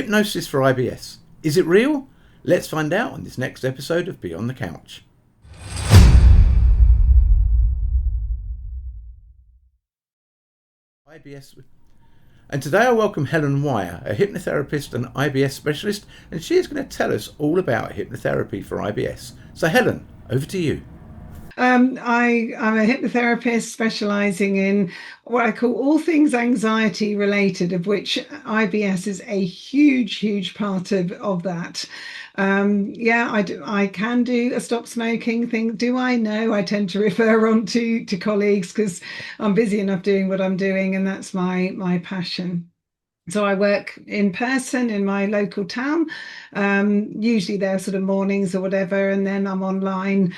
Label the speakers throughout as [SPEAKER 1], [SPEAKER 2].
[SPEAKER 1] Hypnosis for IBS. Is it real? Let's find out on this next episode of Beyond the Couch. IBS. And today I welcome Helen Wyre, a hypnotherapist and IBS specialist, and she is going to tell us all about hypnotherapy for IBS. So Helen, over to you.
[SPEAKER 2] I'm a hypnotherapist specialising in what I call all things anxiety related, of which IBS is a huge part of that. I can do a stop smoking thing. Do I know? I tend to refer on to colleagues because I'm busy enough doing what I'm doing, and that's my passion. So I work in person in my local town. Usually they're sort of mornings or whatever, and then I'm online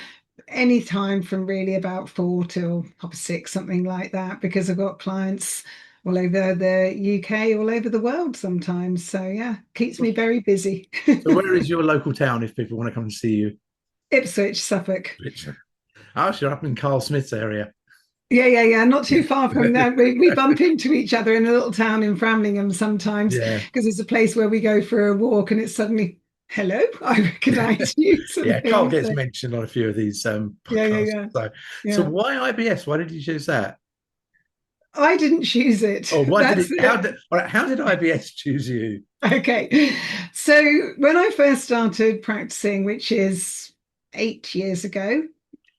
[SPEAKER 2] anytime from really about 4 till 6, something like that, because I've got clients all over the UK, all over the world sometimes. So yeah, keeps me very busy.
[SPEAKER 1] So where is your local town if people want to come and see you?
[SPEAKER 2] Ipswich, Suffolk.
[SPEAKER 1] Oh, you're up in Carl Smith's area.
[SPEAKER 2] Yeah. Not too far from there. We bump into each other in a little town in Framlingham sometimes
[SPEAKER 1] Yeah.
[SPEAKER 2] because it's a place where we go for a walk and it's suddenly, hello, I recognise you.
[SPEAKER 1] Yeah, Carl gets mentioned on a few of these podcasts. So why IBS? Why did you choose that?
[SPEAKER 2] I didn't choose it.
[SPEAKER 1] Oh, why did it? How did IBS choose you?
[SPEAKER 2] Okay. So when I first started practicing, which is 8 years ago,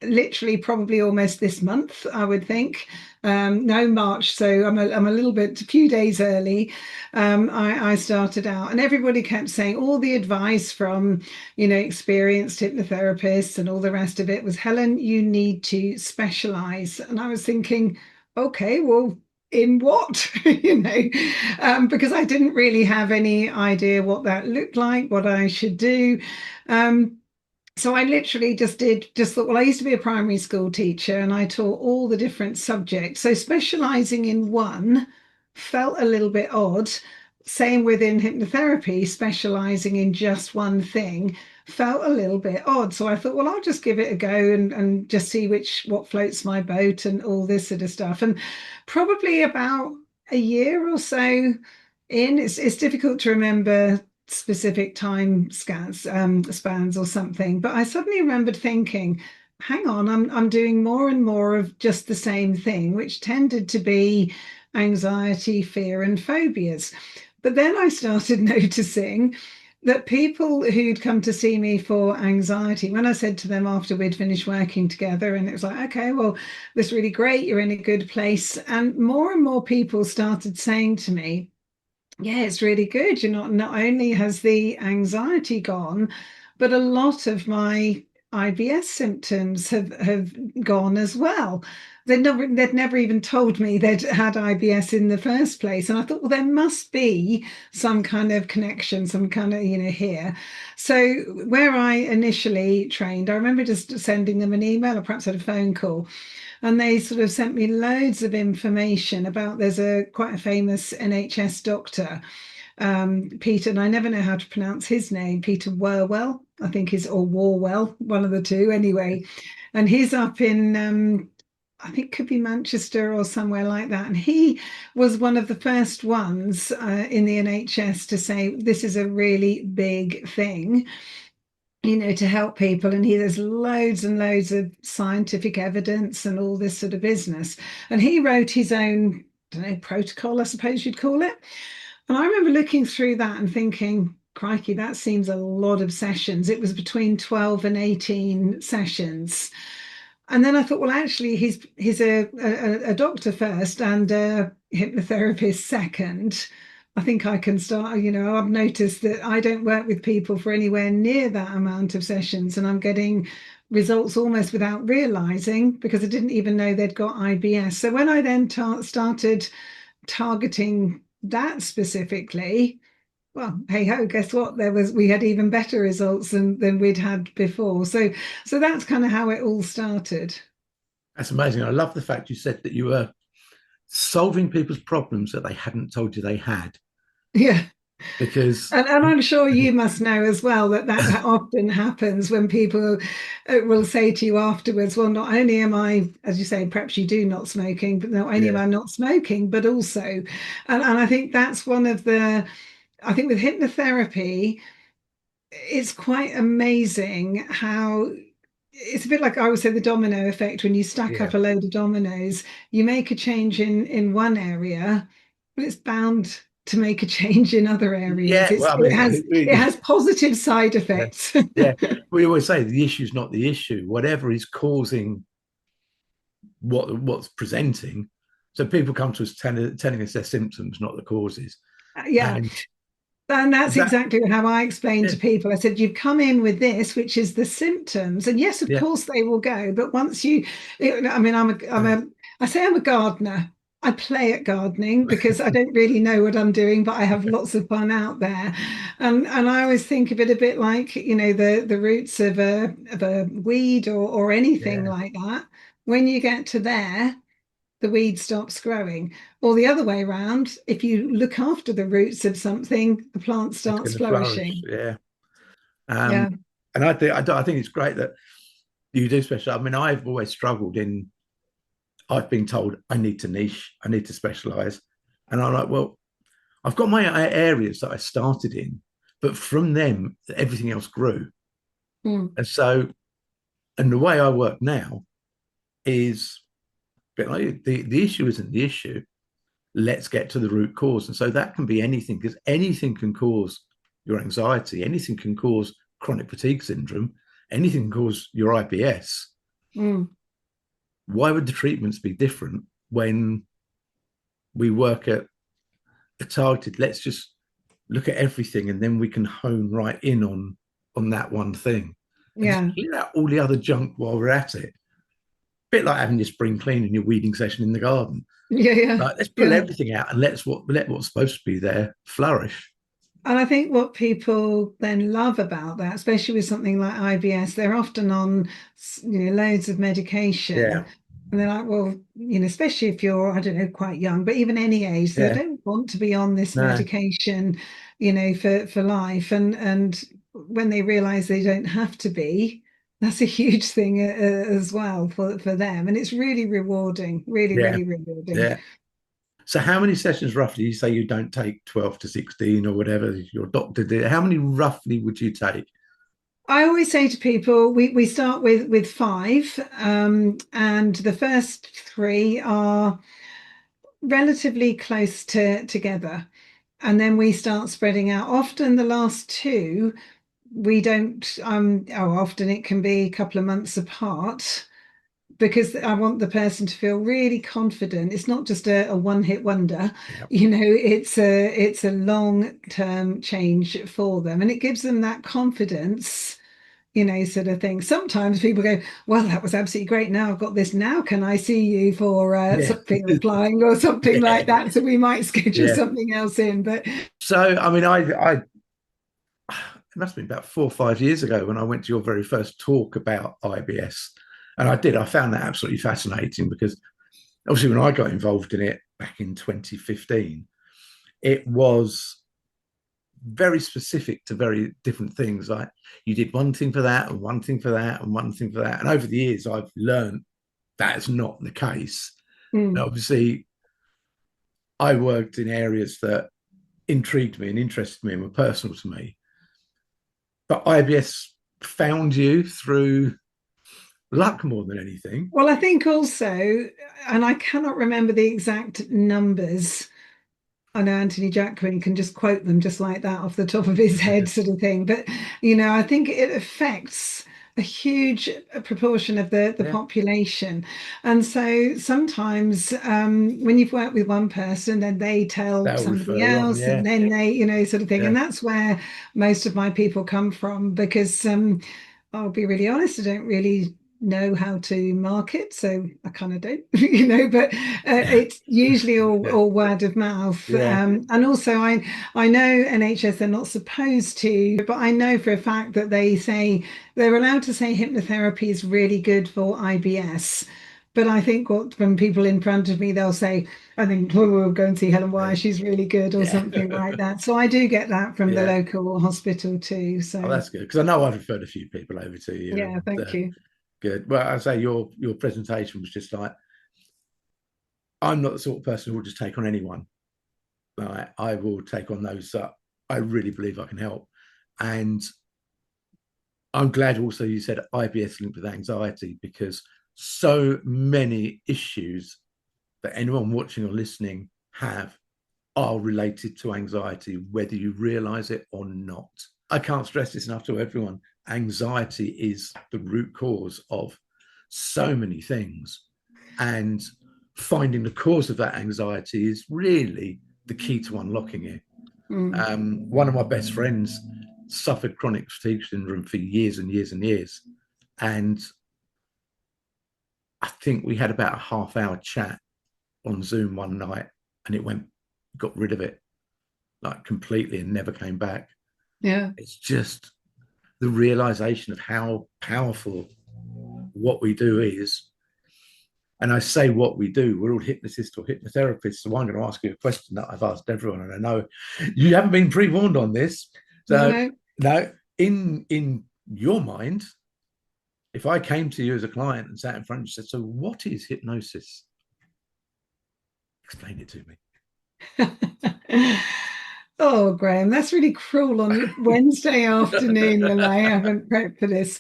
[SPEAKER 2] literally probably almost this month, I would think. No, March. So I'm a little bit, a few days early. I started out, and everybody kept saying all the advice from, experienced hypnotherapists and all the rest of it was, Helen, you need to specialize. And I was thinking, okay, well, in what? Because I didn't really have any idea what that looked like, what I should do. So I literally just thought, well, I used to be a primary school teacher and I taught all the different subjects. So specializing in one felt a little bit odd. Same within hypnotherapy, specializing in just one thing felt a little bit odd. So I thought, well, I'll just give it a go and just see what floats my boat and all this sort of stuff. And probably about a year or so in, it's difficult to remember specific time spans or something, but I suddenly remembered thinking, hang on, I'm doing more and more of just the same thing, which tended to be anxiety, fear, and phobias. But then I started noticing that people who'd come to see me for anxiety, when I said to them after we'd finished working together, and it was like, okay, well, this is really great, you're in a good place. And more people started saying to me, yeah, it's really good. Not only has the anxiety gone, but a lot of my IBS symptoms have gone as well. They'd never even told me they'd had IBS in the first place. And I thought, well, there must be some kind of connection, some kind of, here. So where I initially trained, I remember just sending them an email or perhaps had a phone call. And they sort of sent me loads of information about there's quite a famous NHS doctor, Peter, and I never know how to pronounce his name, Peter Warwell, I think or Warwell, one of the two anyway. And he's up in I think could be Manchester or somewhere like that. And he was one of the first ones in the NHS to say this is a really big thing, to help people. And there's loads and loads of scientific evidence and all this sort of business. And he wrote his own, I don't know, protocol, I suppose you'd call it. And I remember looking through that and thinking, crikey, that seems a lot of sessions. It was between 12 and 18 sessions. And then I thought, well, actually, he's a doctor first and a hypnotherapist second. I think I can start, I've noticed that I don't work with people for anywhere near that amount of sessions, and I'm getting results almost without realizing because I didn't even know they'd got IBS. So when I then started targeting that specifically, well, hey ho, guess what? We had even better results than we'd had before. So that's kind of how it all started.
[SPEAKER 1] That's amazing. I love the fact you said that you were solving people's problems that they hadn't told you they had.
[SPEAKER 2] Yeah.
[SPEAKER 1] Because
[SPEAKER 2] and I'm sure you must know as well that often happens when people will say to you afterwards, well, not only am I, as you say, perhaps you do not smoking, but not only am I not smoking, but also, and I think that's one of the I think with hypnotherapy, it's quite amazing how it's a bit like I would say the domino effect. When you stack
[SPEAKER 1] Yeah.
[SPEAKER 2] up a load of dominoes, you make a change in one area, but it's bound to make a change in other areas.
[SPEAKER 1] Yeah. Well, I
[SPEAKER 2] It
[SPEAKER 1] mean,
[SPEAKER 2] has it has positive side
[SPEAKER 1] yeah.
[SPEAKER 2] effects.
[SPEAKER 1] Yeah. We always say the issue's not the issue. Whatever is causing what's presenting. So people come to us telling us their symptoms, not the causes.
[SPEAKER 2] Yeah.
[SPEAKER 1] And
[SPEAKER 2] And that's
[SPEAKER 1] that,
[SPEAKER 2] exactly how I explain
[SPEAKER 1] yeah,
[SPEAKER 2] to people. I said, you've come in with this, which is the symptoms. And yes, of
[SPEAKER 1] yeah,
[SPEAKER 2] course they will go. But once I mean, I say I'm a gardener. I play at gardening because I don't really know what I'm doing, but I have lots of fun out there. And I always think of it a bit like, the roots of a weed or anything
[SPEAKER 1] yeah,
[SPEAKER 2] like that. When you get to there, the weed stops growing. Or the other way around, if you look after the roots of something, the plant
[SPEAKER 1] it's
[SPEAKER 2] starts
[SPEAKER 1] going to flourish.
[SPEAKER 2] flourishing.
[SPEAKER 1] Yeah.
[SPEAKER 2] Yeah.
[SPEAKER 1] And I think it's great that you do special. I mean, I've always struggled in. I've been told I need to niche, I need to specialize, and I'm like, well, I've got my areas that I started in, but from them, everything else grew.
[SPEAKER 2] Mm.
[SPEAKER 1] And so, and the way I work now is a bit like the issue isn't the issue. Let's get to the root cause. And so that can be anything, because anything can cause your anxiety, anything can cause chronic fatigue syndrome, anything can cause your IBS.
[SPEAKER 2] Mm.
[SPEAKER 1] Why would the treatments be different when we work at a targeted, let's just look at everything and then we can hone right in on that one thing and just
[SPEAKER 2] Yeah.
[SPEAKER 1] clear out all the other junk while we're at it. A bit like having your spring clean and your weeding session in the garden.
[SPEAKER 2] Yeah. Yeah.
[SPEAKER 1] Like, let's pull
[SPEAKER 2] Yeah.
[SPEAKER 1] everything out and let what's supposed to be there flourish.
[SPEAKER 2] And I think what people then love about that, especially with something like IBS, they're often on, loads of medication.
[SPEAKER 1] Yeah,
[SPEAKER 2] And they're like, well, especially if you're, I don't know, quite young, but even any age, they
[SPEAKER 1] yeah,
[SPEAKER 2] don't want to be on this
[SPEAKER 1] no,
[SPEAKER 2] medication, for life. And when they realize they don't have to be, that's a huge thing as well for them. And it's really rewarding, really,
[SPEAKER 1] yeah,
[SPEAKER 2] really rewarding.
[SPEAKER 1] yeah. So how many sessions roughly, you say you don't take 12 to 16 or whatever your doctor did, how many roughly would you take?
[SPEAKER 2] I always say to people, we start with five, and the first three are relatively close together, and then we start spreading out. Often the last two, we don't. Often it can be a couple of months apart because I want the person to feel really confident. It's not just a one-hit wonder,
[SPEAKER 1] Yeah,
[SPEAKER 2] it's a long-term change for them, and it gives them that confidence, sort of thing. Sometimes people go, well, that was absolutely great. Now I've got this. Now can I see you for
[SPEAKER 1] yeah,
[SPEAKER 2] something applying or something
[SPEAKER 1] yeah,
[SPEAKER 2] like that? So we might schedule
[SPEAKER 1] yeah.
[SPEAKER 2] something else in. But
[SPEAKER 1] So I mean, it must have been about 4 or 5 years ago when I went to your very first talk about IBS. And I found that absolutely fascinating because obviously when I got involved in it back in 2015, it was very specific to very different things. Like you did one thing for that and one thing for that and one thing for that. And over the years, I've learned that's not the case.
[SPEAKER 2] mm,
[SPEAKER 1] And obviously, I worked in areas that intrigued me and interested me and were personal to me. But IBS found you through luck more than anything.
[SPEAKER 2] well, I think also, and I cannot remember the exact numbers. I know Anthony Jacquin can just quote them just like that off the top of his head, sort of thing. But I think it affects a huge proportion of the
[SPEAKER 1] Yeah,
[SPEAKER 2] population. And so sometimes when you've worked with one person, then they tell
[SPEAKER 1] they'll
[SPEAKER 2] somebody
[SPEAKER 1] refer on.
[SPEAKER 2] else, and
[SPEAKER 1] Yeah,
[SPEAKER 2] then they, sort of thing.
[SPEAKER 1] yeah,
[SPEAKER 2] And that's where most of my people come from because I'll be really honest, I don't really know how to market, so I kind of don't, but it's usually
[SPEAKER 1] yeah,
[SPEAKER 2] all word of mouth.
[SPEAKER 1] yeah.
[SPEAKER 2] And also I know NHS they're not supposed to, but I know for a fact that they say they're allowed to say hypnotherapy is really good for IBS. But I think when people in front of me, they'll say, I think, oh, we'll go and see Helen Wyre, she's really good, or
[SPEAKER 1] Yeah.
[SPEAKER 2] something like that. So I do get that from the
[SPEAKER 1] Yeah.
[SPEAKER 2] local hospital too.
[SPEAKER 1] Oh,
[SPEAKER 2] So
[SPEAKER 1] that's good because I know I've referred a few people over to you,
[SPEAKER 2] yeah,
[SPEAKER 1] and
[SPEAKER 2] thank you.
[SPEAKER 1] good. Well, I say your presentation was just like I'm not the sort of person who will just take on anyone. Like, I will take on those that I really believe I can help. And I'm glad also you said IBS linked with anxiety, because so many issues that anyone watching or listening have are related to anxiety, whether you realize it or not. I can't stress this enough to everyone. Anxiety is the root cause of so many things. And finding the cause of that anxiety is really the key to unlocking it. One of my best friends suffered chronic fatigue syndrome for years and years and years. And I think we had about a half-hour chat on Zoom one night, and got rid of it like completely and never came back.
[SPEAKER 2] Yeah.
[SPEAKER 1] It's just the realization of how powerful what we do is. And I say what we do, we're all hypnotists or hypnotherapists. So I'm going to ask you a question that I've asked everyone, and I know you haven't been pre-warned on this. So no, in your mind, if I came to you as a client and sat in front of you and said, so what is hypnosis? Explain it to
[SPEAKER 2] me. Oh, Graham, that's really cruel on a Wednesday afternoon when I haven't prepped for this.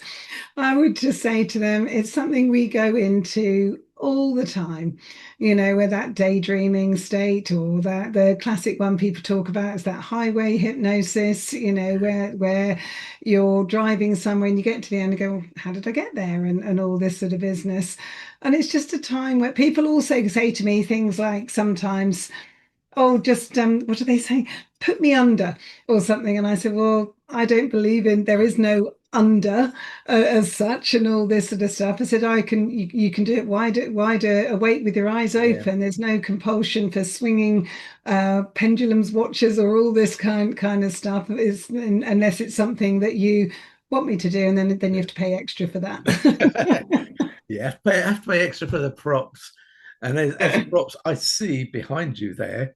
[SPEAKER 2] I would just say to them, it's something we go into all the time, where that daydreaming state, or that the classic one people talk about is that highway hypnosis, where you're driving somewhere and you get to the end and go, how did I get there? And all this sort of business. And it's just a time where people also say to me things like sometimes, oh, just what do they say? Put me under or something. And I said, well, I don't believe there is no under as such and all this sort of stuff. I said, you can do it wider awake with your eyes open. There's no compulsion for swinging pendulums, watches, or all this kind of stuff, unless it's something that you want me to do, and then you have to pay extra for that.
[SPEAKER 1] Yeah, I have to pay extra for the props. And as the props I see behind you there,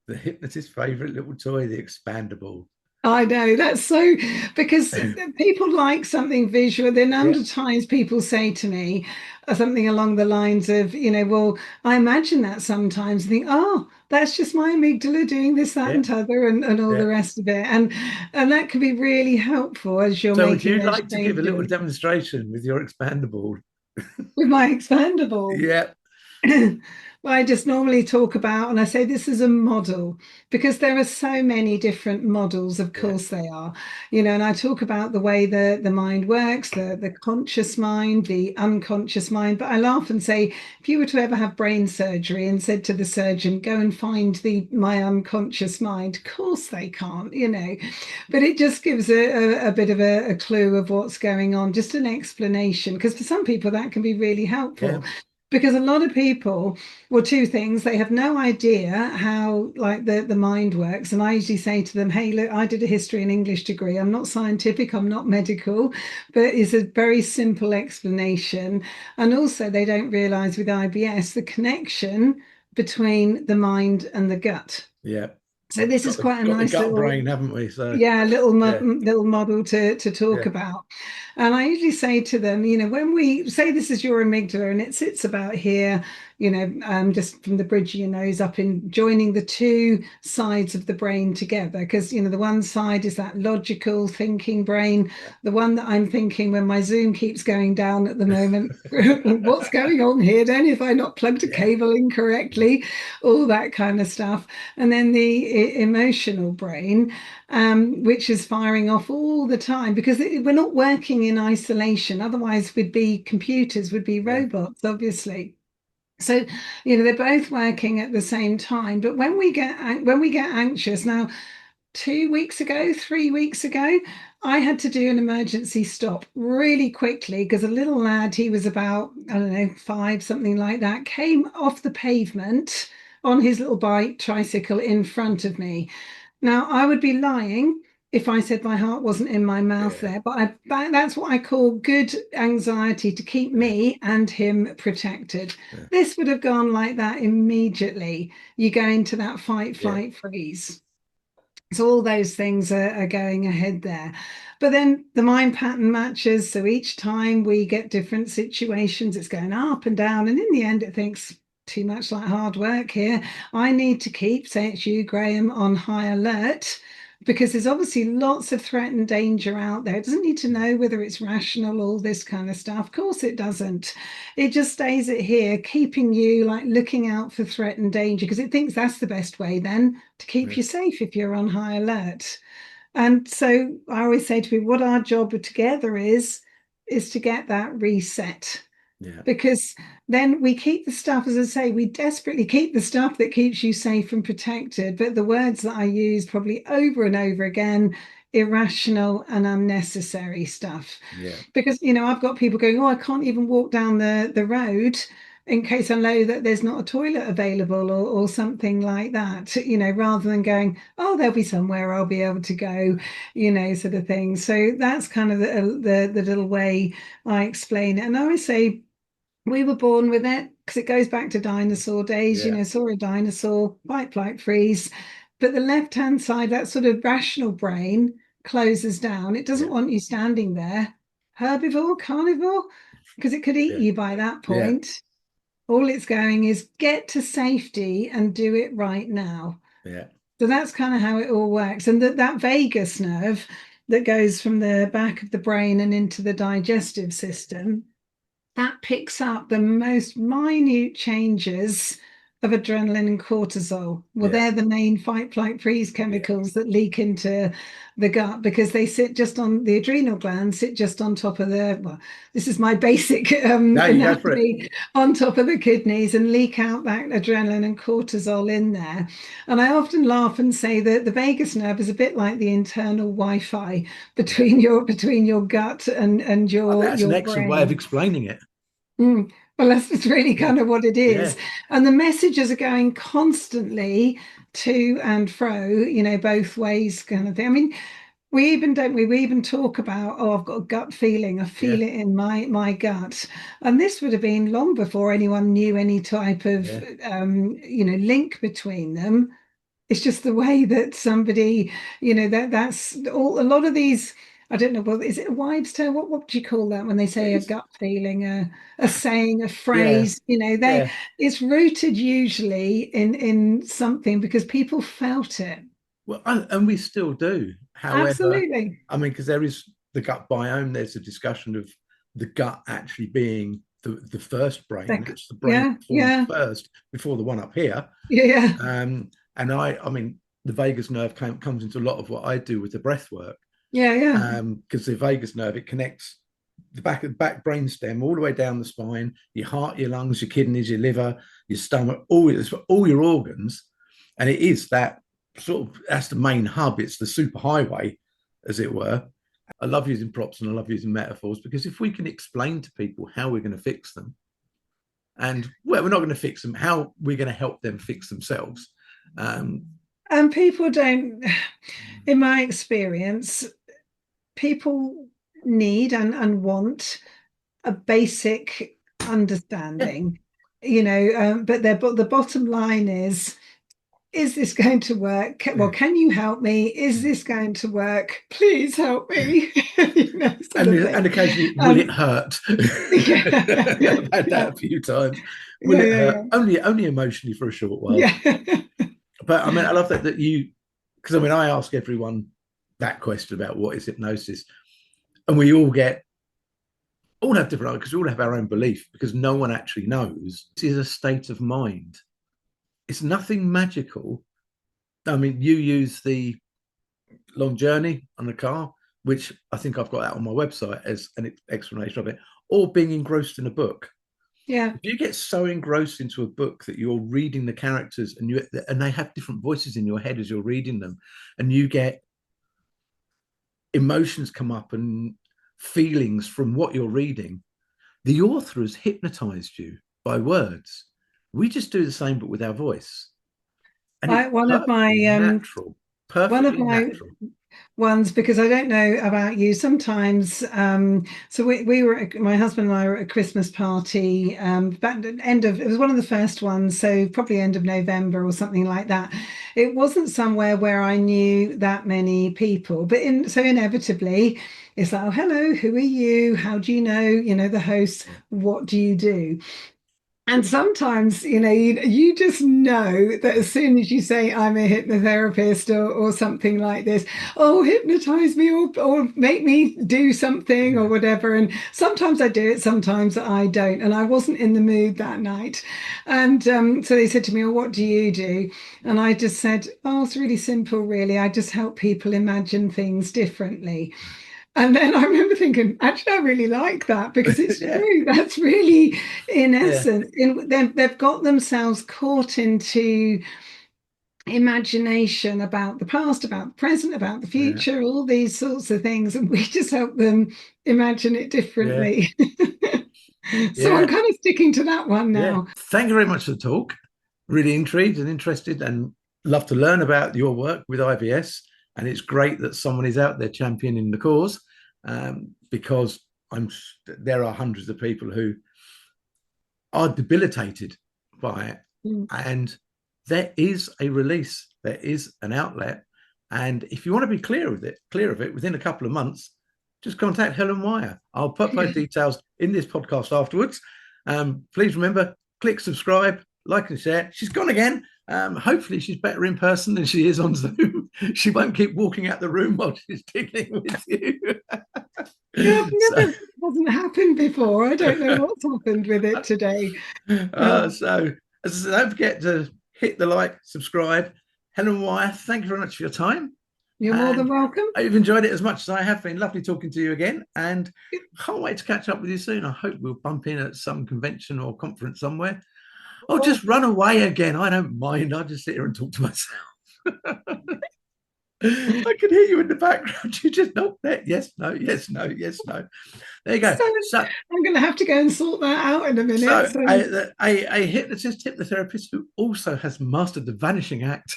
[SPEAKER 1] the hypnotist's favorite little toy, the expandable.
[SPEAKER 2] I know, that's so, because people like something visual. Then under times people say to me something along the lines of, well, I imagine that sometimes, I think, oh, that's just my amygdala doing this, that, and t'other, and all the rest of it. And that can be really helpful as you're making.
[SPEAKER 1] So would you like to give a little demonstration with your expandable?
[SPEAKER 2] With my expandable?
[SPEAKER 1] Yeah.
[SPEAKER 2] Well, I just normally talk about, and I say this is a model, because there are so many different models, of course they are, and I talk about the way the mind works, the conscious mind, the unconscious mind. But I laugh and say, if you were to ever have brain surgery and said to the surgeon, go and find my unconscious mind, of course they can't, but it just gives a bit of a clue of what's going on, just an explanation, because for some people that can be really helpful. Because a lot of people, well, two things, they have no idea how like the mind works. And I usually say to them, hey, look, I did a history and English degree. I'm not scientific, I'm not medical, but it's a very simple explanation. And also they don't realize with IBS, the connection between the mind and the gut.
[SPEAKER 1] Yeah.
[SPEAKER 2] So this is quite a nice
[SPEAKER 1] gut
[SPEAKER 2] little
[SPEAKER 1] brain, haven't we? So
[SPEAKER 2] little model to talk about. And I usually say to them, when we say this is your amygdala and it sits about here, just from the bridge of your nose up in joining the two sides of the brain together, because the one side is that logical thinking brain, the one that I'm thinking when my Zoom keeps going down at the moment, what's going on here then, if I not plugged a cable in correctly, all that kind of stuff. And then the emotional brain, which is firing off all the time, because we're not working in isolation. Otherwise we'd be computers, would be robots, obviously. So they're both working at the same time. But when we get anxious, now 3 weeks ago, I had to do an emergency stop really quickly, because a little lad, he was about, I don't know, 5, something like that, came off the pavement on his little tricycle in front of me. Now, I would be lying if I said my heart wasn't in my mouth there, but that's what I call good anxiety, to keep me and him protected. This would have gone like that immediately. You go into that fight, flight, freeze. So all those things are going ahead there. But then the mind pattern matches. So each time we get different situations, it's going up and down. And in the end, it thinks, too much like hard work here. I need to keep, say it's you, Graham, on high alert, because there's obviously lots of threat and danger out there. It doesn't need to know whether it's rational, all this kind of stuff. Of course it doesn't. It just stays it here, keeping you like looking out for threat and danger because it thinks that's the best way then to keep
[SPEAKER 1] Yeah.
[SPEAKER 2] you safe if you're on high alert. And so I always say to people, what our job together is to get that reset.
[SPEAKER 1] Yeah.
[SPEAKER 2] Because then we keep the stuff, as I say, we desperately keep the stuff that keeps you safe and protected. But the words that I use probably over and over again, irrational and unnecessary stuff.
[SPEAKER 1] Yeah.
[SPEAKER 2] Because, you know, I've got people going, oh, I can't even walk down the road in case I know that there's not a toilet available or something like that, you know, rather than going, oh, there'll be somewhere I'll be able to go, you know, sort of thing. So that's kind of the little way I explain it. And I always say, we were born with it because it goes back to dinosaur days, you
[SPEAKER 1] Yeah.
[SPEAKER 2] know, saw a dinosaur, fight, flight, freeze. But the left hand side, that sort of rational brain closes down. It doesn't
[SPEAKER 1] Yeah.
[SPEAKER 2] want you standing there. Herbivore, carnivore, because it could eat
[SPEAKER 1] Yeah.
[SPEAKER 2] you by that
[SPEAKER 1] Yeah.
[SPEAKER 2] point. All it's going is get to safety and do it right now.
[SPEAKER 1] Yeah.
[SPEAKER 2] So that's kind of how it all works. And that vagus nerve that goes from the back of the brain and into the digestive system, that picks up the most minute changes of adrenaline and cortisol. Well,
[SPEAKER 1] Yeah.
[SPEAKER 2] they're the main fight, flight, freeze
[SPEAKER 1] Yeah.
[SPEAKER 2] chemicals that leak into the gut because they sit just on the adrenal glands, sit just on top of the, well, this is my basic
[SPEAKER 1] Now you go for it.
[SPEAKER 2] anatomy, on top of the kidneys and leak out that adrenaline and cortisol in there. And I often laugh and say that the vagus nerve is a bit like the internal Wi-Fi
[SPEAKER 1] Yeah.
[SPEAKER 2] between your gut and
[SPEAKER 1] I think that's an
[SPEAKER 2] your
[SPEAKER 1] excellent way of
[SPEAKER 2] brain.
[SPEAKER 1] explaining it.
[SPEAKER 2] Well, that's really
[SPEAKER 1] Yeah.
[SPEAKER 2] kind of what it
[SPEAKER 1] Yeah.
[SPEAKER 2] is. And the messages are going constantly to and fro, you know, both ways kind of thing. I mean, we even don't we even talk about, oh, I've got a gut feeling, I
[SPEAKER 1] Yeah.
[SPEAKER 2] feel it in my gut. And this would have been long before anyone knew any type of
[SPEAKER 1] Yeah.
[SPEAKER 2] you know, link between them. It's just the way that somebody, you know, that's all a lot of these, I don't know, well, is it a wives' tale? What do you call that when they say a
[SPEAKER 1] It's,
[SPEAKER 2] gut feeling, a saying, a
[SPEAKER 1] yeah.
[SPEAKER 2] phrase, you know, they
[SPEAKER 1] Yeah.
[SPEAKER 2] it's rooted usually in something because people felt it.
[SPEAKER 1] Well, and we still do. However,
[SPEAKER 2] Absolutely.
[SPEAKER 1] I mean, because there is the gut biome, there's a discussion of the gut actually being the first brain.
[SPEAKER 2] Like,
[SPEAKER 1] That's the brain
[SPEAKER 2] yeah,
[SPEAKER 1] that formed
[SPEAKER 2] yeah,
[SPEAKER 1] first before the one up here.
[SPEAKER 2] yeah,
[SPEAKER 1] And I mean, the vagus nerve comes into a lot of what I do with the breath work.
[SPEAKER 2] yeah, yeah,
[SPEAKER 1] Because the vagus nerve, it connects the back brain stem all the way down the spine, your heart, your lungs, your kidneys, your liver, your stomach, all your organs. And it is that sort of, that's the main hub. It's the superhighway, as it were. I love using props and I love using metaphors because if we can explain to people how we're going to fix them, and well, we're not going to fix them, how we're going to help them fix themselves.
[SPEAKER 2] and people don't, in my experience, people need and want a basic
[SPEAKER 1] Yeah.
[SPEAKER 2] understanding, you know, but the bottom line is this going to work? Well,
[SPEAKER 1] Yeah.
[SPEAKER 2] can you help me? Is this going to work? Please help me, you know, sort of
[SPEAKER 1] And
[SPEAKER 2] thing.
[SPEAKER 1] occasionally, will it
[SPEAKER 2] Um,
[SPEAKER 1] hurt?
[SPEAKER 2] yeah, yeah,
[SPEAKER 1] I've had
[SPEAKER 2] yeah,
[SPEAKER 1] that a few times. Will
[SPEAKER 2] yeah,
[SPEAKER 1] it
[SPEAKER 2] yeah,
[SPEAKER 1] hurt?
[SPEAKER 2] yeah.
[SPEAKER 1] Only emotionally for a short while.
[SPEAKER 2] Yeah.
[SPEAKER 1] But I mean, I love that you, because I mean, I ask everyone that question about what is hypnosis, and we all have different, because we all have our own belief, because no one actually knows. This is a state of mind. It's nothing magical. I mean, you use the long journey on the car, which I think I've got that on my website as an explanation of it, or being engrossed in a book.
[SPEAKER 2] Yeah.
[SPEAKER 1] If you get so engrossed into a book that you're reading the characters and they have different voices in your head as you're reading them, and you get emotions come up and feelings from what you're reading, the author has hypnotized you by words. We just do the same, but with our voice. And it's
[SPEAKER 2] I, one of my
[SPEAKER 1] perfectly natural,
[SPEAKER 2] one of
[SPEAKER 1] perfectly
[SPEAKER 2] my
[SPEAKER 1] natural.
[SPEAKER 2] ones because I don't know about you. Sometimes, so we were my husband and I were at a Christmas party. Back at the end of it was one of the first ones, so probably end of November or something like that. It wasn't somewhere where I knew that many people, but so inevitably, it's like, oh, hello, who are you? How do you know? You know, the host.
[SPEAKER 1] Yeah.
[SPEAKER 2] What do you do? And sometimes, you just know that as soon as you say, I'm a hypnotherapist or something like this, oh, hypnotize me or make me do something or
[SPEAKER 1] Yeah.
[SPEAKER 2] whatever. And sometimes I do it, sometimes I don't. And I wasn't in the mood that night. And so they said to me, oh, what do you do? And I just said, oh, it's really simple, really. I just help people imagine things differently. And then I remember thinking, actually, I really like that because it's
[SPEAKER 1] Yeah.
[SPEAKER 2] true. That's really, in
[SPEAKER 1] Yeah.
[SPEAKER 2] essence, they've got themselves caught into imagination about the past, about the present, about the
[SPEAKER 1] Yeah.
[SPEAKER 2] future, all these sorts of things. And we just help them imagine it
[SPEAKER 1] Yeah.
[SPEAKER 2] differently. So I'm
[SPEAKER 1] Yeah.
[SPEAKER 2] kind of sticking to that one
[SPEAKER 1] Yeah.
[SPEAKER 2] now.
[SPEAKER 1] Thank you very much for the talk. Really intrigued and interested, and love to learn about your work with IBS. And it's great that someone is out there championing the cause, because there are hundreds of people who are debilitated by it.
[SPEAKER 2] Mm.
[SPEAKER 1] And there is a release, there is an outlet. And if you want to be clear of it within a couple of months, just contact Helen Wyre. I'll put my details in this podcast afterwards. Please remember, click subscribe, like and share. She's gone again. Hopefully she's better in person than she is on Zoom. She won't keep walking out the room while she's digging with you.
[SPEAKER 2] Yeah, I've
[SPEAKER 1] So,
[SPEAKER 2] never, hasn't happened before. I don't know what's happened with it today.
[SPEAKER 1] so as I said, don't forget to hit the like, subscribe. Helen Wyre, thank you very much for your time.
[SPEAKER 2] You're more than
[SPEAKER 1] And
[SPEAKER 2] welcome.
[SPEAKER 1] I've enjoyed it as much as I have been. Lovely talking to you again. And can't wait to catch up with you soon. I hope we'll bump in at some convention or conference somewhere. Or
[SPEAKER 2] Well,
[SPEAKER 1] just run away again. I don't mind. I'll just sit here and talk to myself. I can hear you in the background. You just know that. Yes, no, yes, no, yes, no. There you go.
[SPEAKER 2] so
[SPEAKER 1] So,
[SPEAKER 2] I'm going to have to go and sort that out in a minute.
[SPEAKER 1] so
[SPEAKER 2] So,
[SPEAKER 1] a hypnotist, hypnotherapist who also has mastered the vanishing act.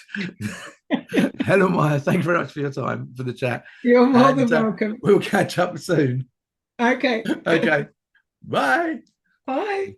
[SPEAKER 1] Helen Wyre, thank you very much for your time for the chat.
[SPEAKER 2] you're more
[SPEAKER 1] And
[SPEAKER 2] than welcome.
[SPEAKER 1] we'll catch up soon.
[SPEAKER 2] Okay.
[SPEAKER 1] Okay. Bye.
[SPEAKER 2] Bye.